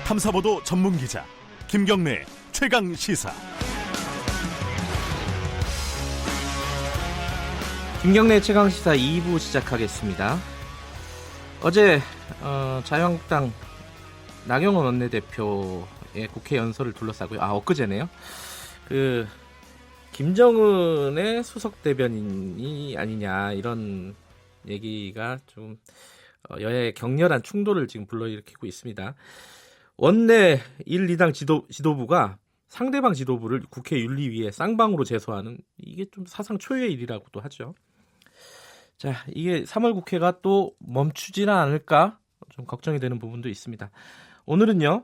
탐사보도 전문 기자 김경래 최강 시사. 김경래 최강 시사 2부 시작하겠습니다. 어제 자유한국당 나경원 원내대표의 국회 연설을 둘러싸고요. 엊그제네요. 김정은의 수석 대변인이 아니냐 이런 얘기가 좀 여야의 격렬한 충돌을 지금 불러일으키고 있습니다. 원내 1, 2당 지도부가 상대방 지도부를 국회 윤리위에 쌍방으로 제소하는, 이게 좀 사상 초유의 일이라고도 하죠. 자, 이게 3월 국회가 또 멈추지는 않을까 좀 걱정이 되는 부분도 있습니다. 오늘은요,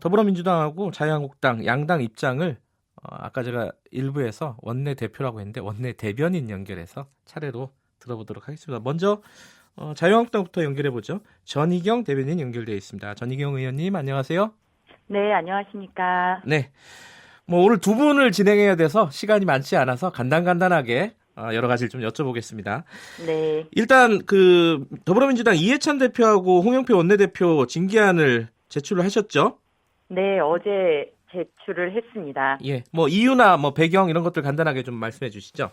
더불어민주당하고 자유한국당 양당 입장을 아까 제가 일부에서 원내 대표라고 했는데 원내 대변인 연결해서 차례로 들어보도록 하겠습니다. 먼저 자유한국당부터 연결해보죠. 전희경 대변인 연결되어 있습니다. 전희경 의원님 안녕하세요. 네, 안녕하십니까. 네, 오늘 두 분을 진행해야 돼서 시간이 많지 않아서 간단하게 여러 가지를 좀 여쭤보겠습니다. 네. 일단 더불어민주당 이해찬 대표하고 홍영표 원내대표 징계안을 제출을 하셨죠? 네, 어제 제출을 했습니다. 예, 이유나 배경 이런 것들 간단하게 좀 말씀해 주시죠.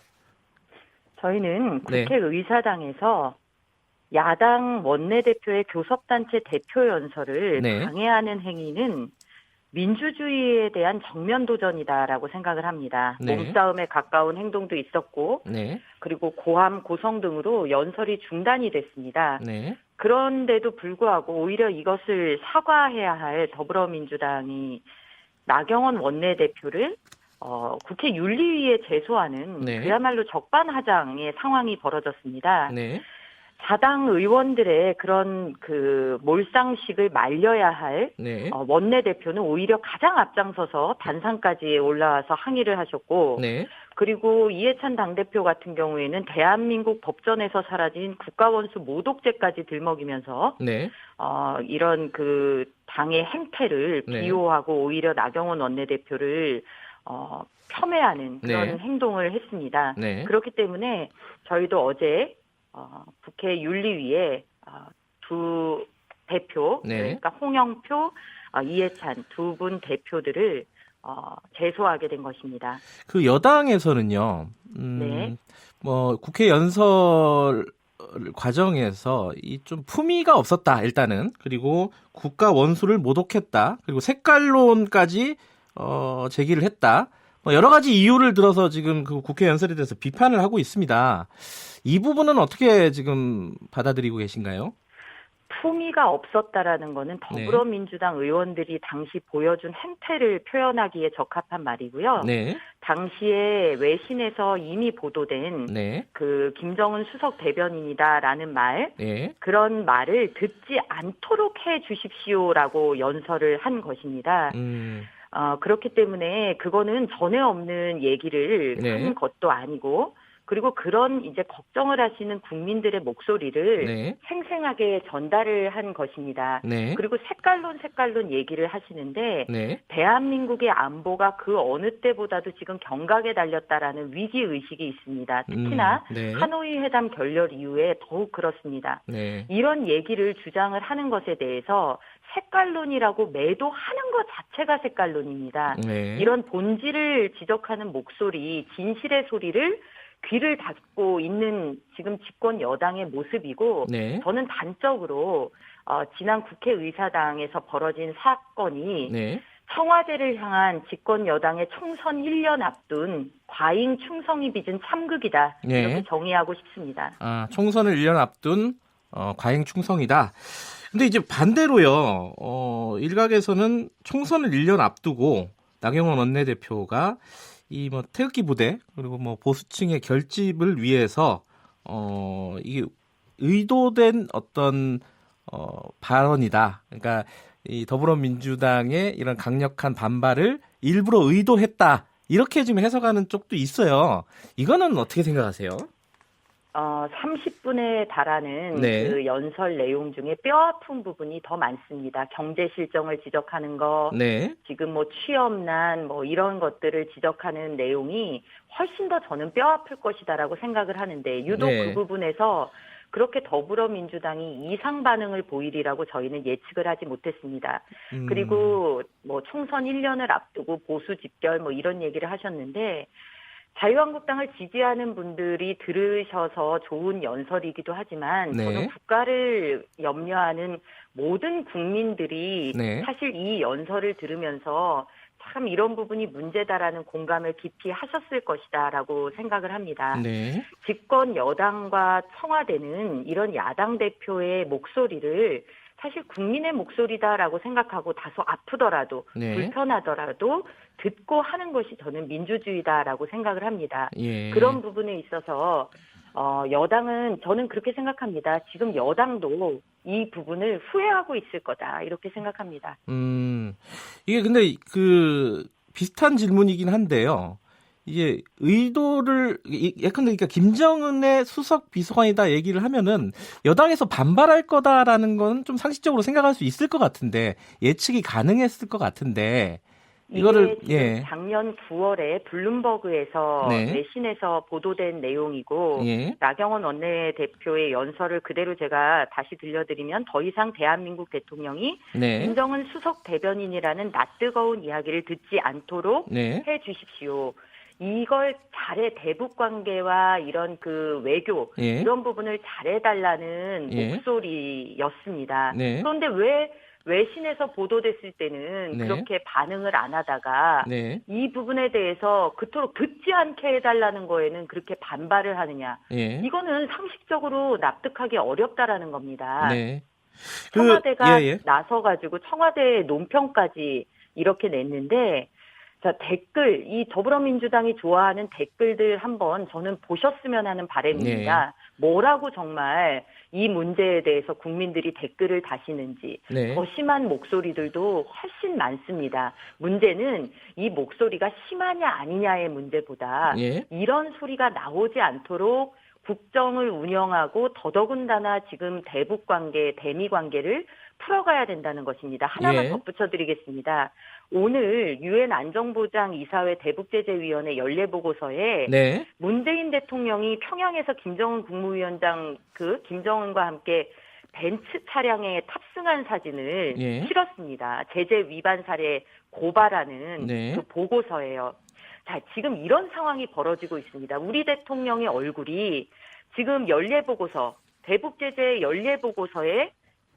저희는 국회의사당에서 야당 원내대표의 교섭단체 대표 연설을 방해하는 행위는 민주주의에 대한 정면 도전이다라고 생각을 합니다. 몸싸움에 가까운 행동도 있었고, 그리고 고함, 고성 등으로 연설이 중단이 됐습니다. 그런데도 불구하고 오히려 이것을 사과해야 할 더불어민주당이 나경원 원내대표를 국회 윤리위에 제소하는 그야말로 적반하장의 상황이 벌어졌습니다. 자당 의원들의 그런 몰상식을 말려야 할 원내대표는 오히려 가장 앞장서서 단상까지 올라와서 항의를 하셨고, 그리고 이해찬 당대표 같은 경우에는 대한민국 법전에서 사라진 국가원수 모독죄까지 들먹이면서 이런 당의 행태를 비호하고 오히려 나경원 원내대표를 폄훼하는 그런 행동을 했습니다. 그렇기 때문에 저희도 어제 국회 윤리위에 두 대표, 그러니까 홍영표, 이해찬 두 분 대표들을 제소하게 된 것입니다. 여당에서는요, 국회 연설 과정에서 좀 품위가 없었다, 일단은. 그리고 국가 원수를 모독했다. 그리고 색깔론까지 제기를 했다. 여러 가지 이유를 들어서 지금 국회 연설에 대해서 비판을 하고 있습니다. 이 부분은 어떻게 지금 받아들이고 계신가요? 품위가 없었다라는 거는 더불어민주당 의원들이 당시 보여준 행태를 표현하기에 적합한 말이고요. 당시에 외신에서 이미 보도된 김정은 수석 대변인이다라는 말, 그런 말을 듣지 않도록 해 주십시오라고 연설을 한 것입니다. 그렇기 때문에 그거는 전에 없는 얘기를 한 것도 아니고, 그리고 그런 이제 걱정을 하시는 국민들의 목소리를 생생하게 전달을 한 것입니다. 그리고 색깔론 얘기를 하시는데 대한민국의 안보가 그 어느 때보다도 지금 경각에 달렸다라는 위기의식이 있습니다. 특히나 하노이 회담 결렬 이후에 더욱 그렇습니다. 이런 얘기를 주장을 하는 것에 대해서 색깔론이라고 매도하는 것 자체가 색깔론입니다. 이런 본질을 지적하는 목소리, 진실의 소리를 귀를 닫고 있는 지금 집권 여당의 모습이고, 저는 단적으로 지난 국회의사당에서 벌어진 사건이 청와대를 향한 집권 여당의 총선 1년 앞둔 과잉 충성이 빚은 참극이다, 이렇게 정의하고 싶습니다. 총선을 1년 앞둔 과잉 충성이다. 근데 이제 반대로요, 일각에서는 총선을 1년 앞두고 나경원 원내대표가 태극기 부대 그리고 보수층의 결집을 위해서 이게 의도된 어떤 발언이다. 그러니까 이 더불어민주당의 이런 강력한 반발을 일부러 의도했다. 이렇게 지금 해석하는 쪽도 있어요. 이거는 어떻게 생각하세요? 30분에 달하는 그 연설 내용 중에 뼈아픈 부분이 더 많습니다. 경제 실정을 지적하는 거, 지금 취업난 이런 것들을 지적하는 내용이 훨씬 더 저는 뼈아플 것이다라고 생각을 하는데, 유독 그 부분에서 그렇게 더불어민주당이 이상 반응을 보이리라고 저희는 예측을 하지 못했습니다. 그리고 뭐 총선 1년을 앞두고 보수 집결 뭐 이런 얘기를 하셨는데 자유한국당을 지지하는 분들이 들으셔서 좋은 연설이기도 하지만 네. 저는 국가를 염려하는 모든 국민들이 네. 사실 이 연설을 들으면서 참 이런 부분이 문제다라는 공감을 깊이 하셨을 것이다라고 생각을 합니다. 네. 집권 여당과 청와대는 이런 야당 대표의 목소리를 사실 국민의 목소리다라고 생각하고 다소 아프더라도 네. 불편하더라도 듣고 하는 것이 저는 민주주의다라고 생각을 합니다. 예. 그런 부분에 있어서 여당은 저는 그렇게 생각합니다. 지금 여당도 이 부분을 후회하고 있을 거다 이렇게 생각합니다. 이게 근데 그 비슷한 질문이긴 한데요. 이게 의도를 예컨대 그러니까 김정은의 수석 비서관이다 얘기를 하면은 여당에서 반발할 거다라는 건 좀 상식적으로 생각할 수 있을 것 같은데 예측이 가능했을 것 같은데 이거를 이게 작년 9월에 블룸버그에서 네. 외신에서 보도된 내용이고 예. 나경원 원내대표의 연설을 그대로 제가 다시 들려드리면 더 이상 대한민국 대통령이 네. 김정은 수석 대변인이라는 낯뜨거운 이야기를 듣지 않도록 네. 해 주십시오. 이걸 잘해 대북 관계와 이런 그 외교 예. 이런 부분을 잘해달라는 예. 목소리였습니다. 네. 그런데 왜 외신에서 보도됐을 때는 네. 그렇게 반응을 안 하다가 네. 이 부분에 대해서 그토록 듣지 않게 해달라는 거에는 그렇게 반발을 하느냐. 예. 이거는 상식적으로 납득하기 어렵다라는 겁니다. 네. 청와대가 예. 나서가지고 청와대의 논평까지 이렇게 냈는데 자, 댓글, 이 더불어민주당이 좋아하는 댓글들 한번 저는 보셨으면 하는 바람입니다. 네. 뭐라고 정말 이 문제에 대해서 국민들이 댓글을 다시는지 네. 더 심한 목소리들도 훨씬 많습니다. 문제는 이 목소리가 심하냐 아니냐의 문제보다 예. 이런 소리가 나오지 않도록 국정을 운영하고 더더군다나 지금 대북 관계, 대미 관계를 풀어가야 된다는 것입니다. 하나만 예. 덧붙여드리겠습니다. 오늘 유엔 안정보장이사회 대북제재위원회 연례보고서에 네. 문재인 대통령이 평양에서 김정은 국무위원장 김정은과 함께 벤츠 차량에 탑승한 사진을 예. 실었습니다. 제재 위반 사례 고발하는 네. 그 보고서예요. 자, 지금 이런 상황이 벌어지고 있습니다. 우리 대통령의 얼굴이 지금 연례보고서, 대북제재 연례보고서에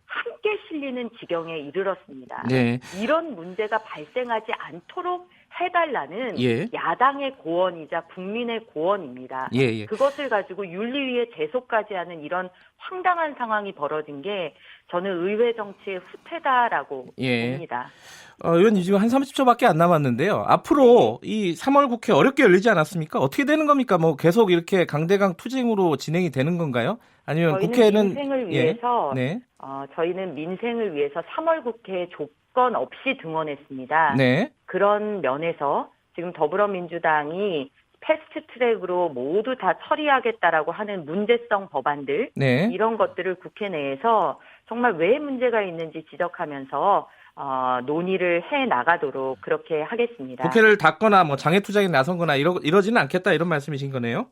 함께 실리는 지경에 이르렀습니다. 네. 이런 문제가 발생하지 않도록 해달라는 예. 야당의 고언이자 국민의 고언입니다. 예. 그것을 가지고 윤리위에 제소까지 하는 이런 황당한 상황이 벌어진 게 저는 의회 정치의 후퇴다라고 봅니다. 의원님 지금 한 30초밖에 안 남았는데요. 앞으로 이 3월 국회 어렵게 열리지 않았습니까? 어떻게 되는 겁니까? 뭐 계속 이렇게 강대강 투쟁으로 진행이 되는 건가요? 아니면 국회는 민생을 위해서 네. 저희는 민생을 위해서 3월 국회에 조건 없이 등원했습니다. 네. 그런 면에서 지금 더불어민주당이 패스트트랙으로 모두 다 처리하겠다라고 하는 문제성 법안들 네. 이런 것들을 국회 내에서 정말 왜 문제가 있는지 지적하면서 논의를 해 나가도록 그렇게 하겠습니다. 국회를 닫거나 뭐 장애 투쟁에 나선거나 이러지는 않겠다 이런 말씀이신 거네요.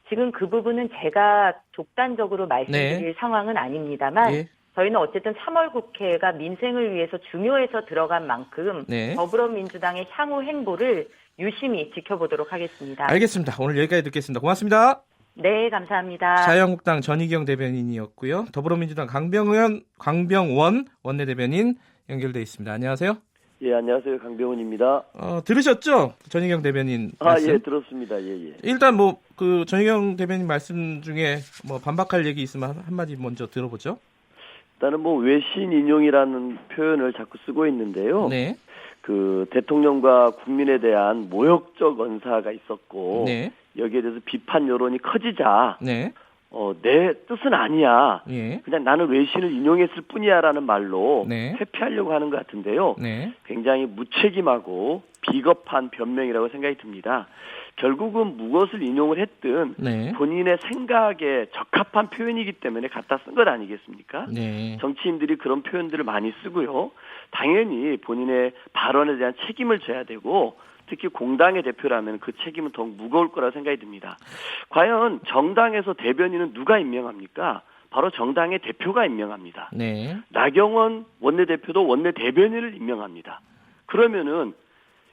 지금 그 부분은 제가 독단적으로 말씀드릴 상황은 아닙니다만 예. 저희는 어쨌든 3월 국회가 민생을 위해서 중요해서 들어간 만큼 네. 더불어민주당의 향후 행보를 유심히 지켜보도록 하겠습니다. 알겠습니다. 오늘 여기까지 듣겠습니다. 고맙습니다. 네, 감사합니다. 자유한국당 전희경 대변인이었고요. 더불어민주당 강병원 원내대변인 연결돼 있습니다. 안녕하세요. 예, 안녕하세요. 강병훈입니다. 들으셨죠? 전희경 대변인 말씀. 예, 들었습니다. 예. 일단 그 전희경 대변인 말씀 중에 반박할 얘기 있으면 한마디 먼저 들어보죠. 일단은 외신 인용이라는 표현을 자꾸 쓰고 있는데요. 네. 그 대통령과 국민에 대한 모욕적 언사가 있었고 네. 여기에 대해서 비판 여론이 커지자 네. 내 뜻은 아니야. 예. 그냥 나는 외신을 인용했을 뿐이야라는 말로 네. 회피하려고 하는 것 같은데요. 네. 굉장히 무책임하고 비겁한 변명이라고 생각이 듭니다. 결국은 무엇을 인용을 했든 네. 본인의 생각에 적합한 표현이기 때문에 갖다 쓴 것 아니겠습니까? 네. 정치인들이 그런 표현들을 많이 쓰고요. 당연히 본인의 발언에 대한 책임을 져야 되고 특히 공당의 대표라면 그 책임은 더욱 무거울 거라 생각이 듭니다. 과연 정당에서 대변인은 누가 임명합니까? 바로 정당의 대표가 임명합니다. 네. 나경원 원내대표도 원내대변인을 임명합니다. 그러면은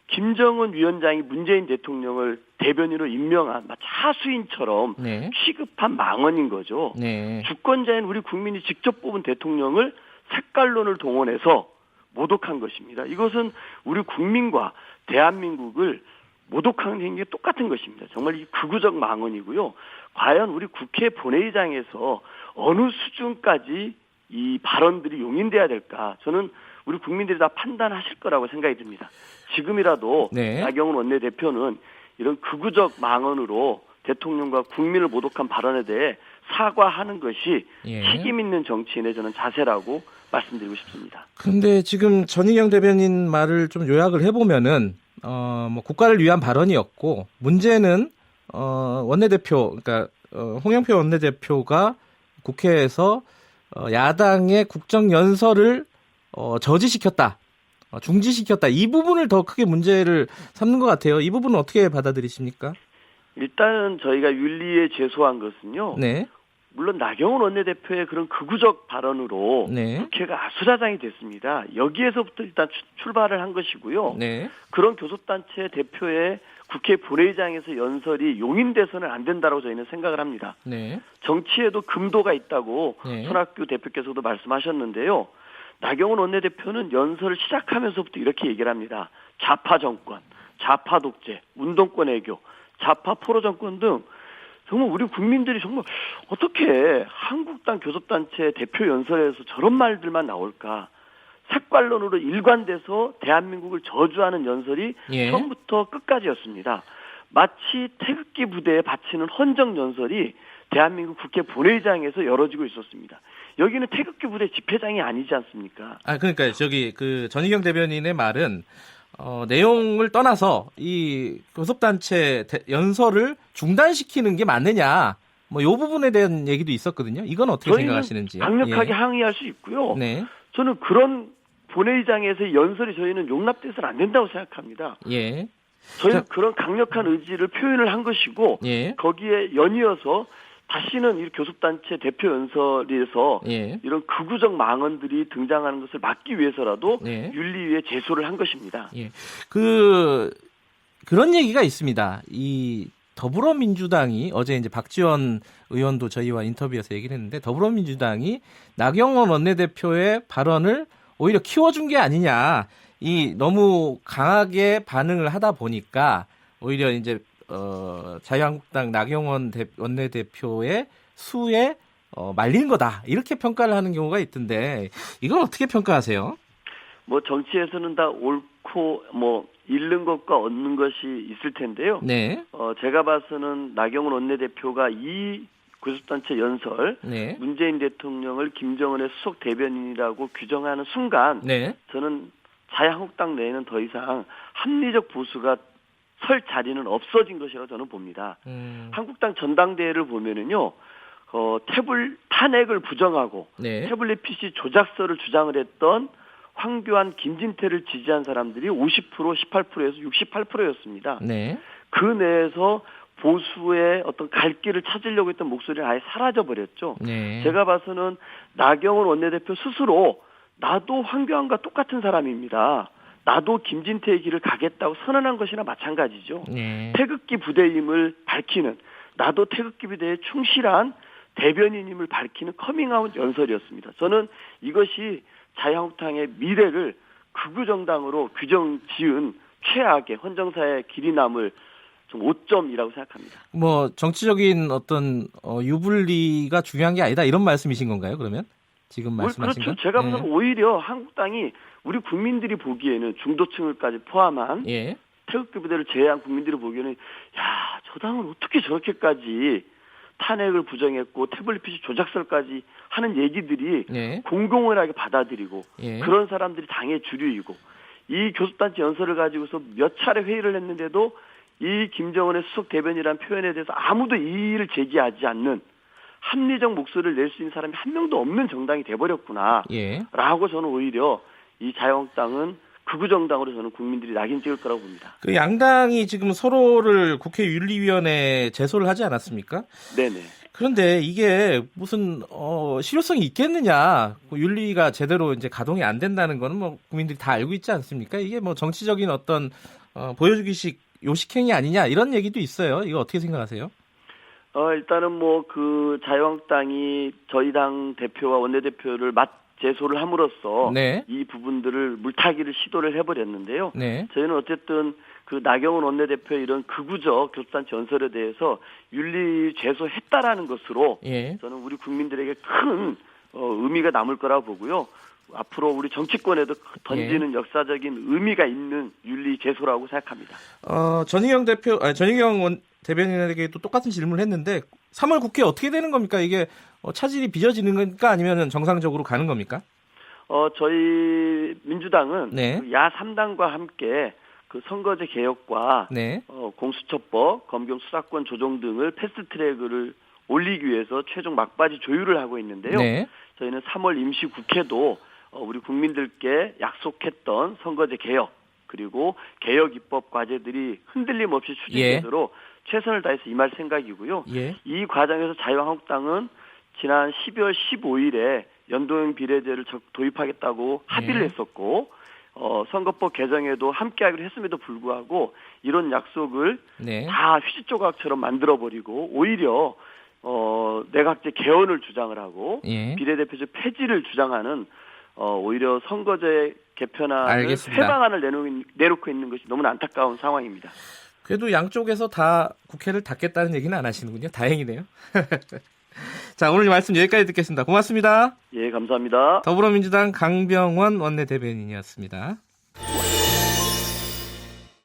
김정은 위원장이 문재인 대통령을 대변인으로 임명한 하수인처럼 네. 취급한 망언인 거죠. 네. 주권자인 우리 국민이 직접 뽑은 대통령을 색깔론을 동원해서 모독한 것입니다. 이것은 우리 국민과 대한민국을 모독하는 행위가 똑같은 것입니다. 정말 이 극우적 망언이고요. 과연 우리 국회 본회의장에서 어느 수준까지 이 발언들이 용인돼야 될까? 저는 우리 국민들이 다 판단하실 거라고 생각이 듭니다. 지금이라도 네. 나경원 원내대표는 이런 극우적 망언으로 대통령과 국민을 모독한 발언에 대해 사과하는 것이 책임 있는 정치인의 저는 자세라고 말씀드리고 싶습니다. 그런데 지금 전희경 대변인 말을 좀 요약을 해보면은 뭐 국가를 위한 발언이었고 문제는 원내대표 그러니까 홍영표 원내대표가 국회에서 야당의 국정연설을 저지시켰다. 중지시켰다. 이 부분을 더 크게 문제를 삼는 것 같아요. 이 부분은 어떻게 받아들이십니까? 일단은 저희가 윤리에 제소한 것은요. 네. 물론 나경원 원내대표의 그런 극우적 발언으로 네. 국회가 아수라장이 됐습니다. 여기에서부터 일단 출발을 한 것이고요. 네. 그런 교섭단체 대표의 국회 본회의장에서 연설이 용인돼서는 안 된다고 저희는 생각을 합니다. 네. 정치에도 금도가 있다고 네. 손학규 대표께서도 말씀하셨는데요. 나경원 원내대표는 연설을 시작하면서부터 이렇게 얘기를 합니다. 좌파 정권, 좌파 독재, 운동권 애교, 좌파 포로 정권 등 정말 우리 국민들이 정말 어떻게 한국당 교섭단체 대표 연설에서 저런 말들만 나올까? 색깔론으로 일관돼서 대한민국을 저주하는 연설이 처음부터 끝까지였습니다. 마치 태극기 부대에 바치는 헌정 연설이 대한민국 국회 본회의장에서 열어지고 있었습니다. 여기는 태극기 부대 집회장이 아니지 않습니까? 그러니까 저기 그 전희경 대변인의 말은 내용을 떠나서 이 교섭단체 연설을 중단시키는 게 맞느냐, 뭐 이 부분에 대한 얘기도 있었거든요. 이건 어떻게 생각하시는지? 강력하게 항의할 수 있고요. 네. 저는 그런 본회의장에서의 연설이 저희는 용납돼서는 안 된다고 생각합니다. 예. 저희는 그런 강력한 의지를 표현을 한 것이고 거기에 연이어서 다시는 이 교섭단체 대표 연설에서 이런 극우적 망언들이 등장하는 것을 막기 위해서라도 윤리위에 제소를 한 것입니다. 그런 얘기가 있습니다. 이 더불어민주당이 어제 이제 박지원 의원도 저희와 인터뷰에서 얘기를 했는데 더불어민주당이 나경원 원내대표의 발언을 오히려 키워준 게 아니냐. 이 너무 강하게 반응을 하다 보니까 오히려 이제 자유한국당 나경원 원내대표의 수에 말린 거다. 이렇게 평가를 하는 경우가 있던데 이건 어떻게 평가하세요? 뭐 정치에서는 다 옳고 뭐 잃는 것과 얻는 것이 있을 텐데요. 네. 제가 봐서는 나경원 원내대표가 이 교섭단체 연설, 문재인 대통령을 김정은의 수석 대변인이라고 규정하는 순간 저는 자유한국당 내에는 더 이상 합리적 보수가 설 자리는 없어진 것이라고 저는 봅니다. 한국당 전당대회를 보면은요, 탄핵을 부정하고 태블릿 PC 조작서를 주장을 했던 황교안, 김진태를 지지한 사람들이 50%, 18%에서 68%였습니다. 그 내에서 보수의 어떤 갈 길을 찾으려고 했던 목소리는 아예 사라져버렸죠. 제가 봐서는 나경원 원내대표 스스로 나도 황교안과 똑같은 사람입니다. 나도 김진태의 길을 가겠다고 선언한 것이나 마찬가지죠. 태극기 부대임을 밝히는 나도 태극기 부대에 충실한 대변인임을 밝히는 커밍아웃 연설이었습니다. 저는 이것이 자유한국당의 미래를 극우정당으로 규정 지은 최악의 헌정사의 길이 남을 좀 오점이라고 생각합니다. 뭐 정치적인 어떤 유불리가 중요한 게 아니다 이런 말씀이신 건가요? 그러면 지금 말씀하신 건? 그렇죠. 제가 보면 오히려 한국당이 우리 국민들이 보기에는 중도층을까지 포함한 태극기 부대를 제외한 국민들이 보기에는 야, 저 당은 어떻게 저렇게까지 탄핵을 부정했고 태블릿 PC 조작설까지 하는 얘기들이 공공연하게 받아들이고 그런 사람들이 당의 주류이고 이 교섭단체 연설을 가지고서 몇 차례 회의를 했는데도 이 김정은의 수석 대변이라는 표현에 대해서 아무도 이의를 제기하지 않는 합리적 목소리를 낼 수 있는 사람이 한 명도 없는 정당이 돼버렸구나 라고 저는 오히려 이 자유한국당은 극우정당으로 저는 국민들이 낙인 찍을 거라고 봅니다. 그 양당이 지금 서로를 국회 윤리위원회에 제소를 하지 않았습니까? 네네. 그런데 이게 무슨 실효성이 있겠느냐? 윤리가 제대로 이제 가동이 안 된다는 거는 뭐 국민들이 다 알고 있지 않습니까? 이게 뭐 정치적인 어떤 보여주기식 요식행위 아니냐 이런 얘기도 있어요. 이거 어떻게 생각하세요? 일단은 뭐 그 자유한국당이 저희 당 대표와 원내대표를 재소를 함으로써 네. 이 부분들을 물타기를 시도를 해버렸는데요. 네. 저희는 어쨌든 그 나경원 원내대표의 이런 극우적 교섭단체 연설에 대해서 윤리 제소했다라는 것으로 예. 저는 우리 국민들에게 큰 의미가 남을 거라고 보고요. 앞으로 우리 정치권에도 던지는 역사적인 의미가 있는 윤리 제소라고 생각합니다. 전희경 대변인에게도 똑같은 질문을 했는데 3월 국회 어떻게 되는 겁니까? 이게 차질이 빚어지는 겁니까? 아니면 정상적으로 가는 겁니까? 저희 민주당은 네. 야 3당과 함께 그 선거제 개혁과 네. 공수처법, 검경 수사권 조정 등을 패스트트랙을 올리기 위해서 최종 막바지 조율을 하고 있는데요. 네. 저희는 3월 임시국회도 우리 국민들께 약속했던 선거제 개혁 그리고 개혁 입법 과제들이 흔들림 없이 추진되도록 최선을 다해서 임할 생각이고요. 예. 이 과정에서 자유한국당은 지난 12월 15일에 연동형 비례제를 도입하겠다고 합의를 했었고 선거법 개정에도 함께하기로 했음에도 불구하고 이런 약속을 다 휴지조각처럼 만들어버리고 오히려 내각제 개헌을 주장을 하고 비례대표제 폐지를 주장하는 오히려 선거제 개편안을 새 방안을 내놓고 있는 것이 너무나 안타까운 상황입니다. 그래도 양쪽에서 다 국회를 닫겠다는 얘기는 안 하시는군요. 다행이네요. 자, 오늘 말씀 여기까지 듣겠습니다. 고맙습니다. 예, 감사합니다. 더불어민주당 강병원 원내대변인이었습니다.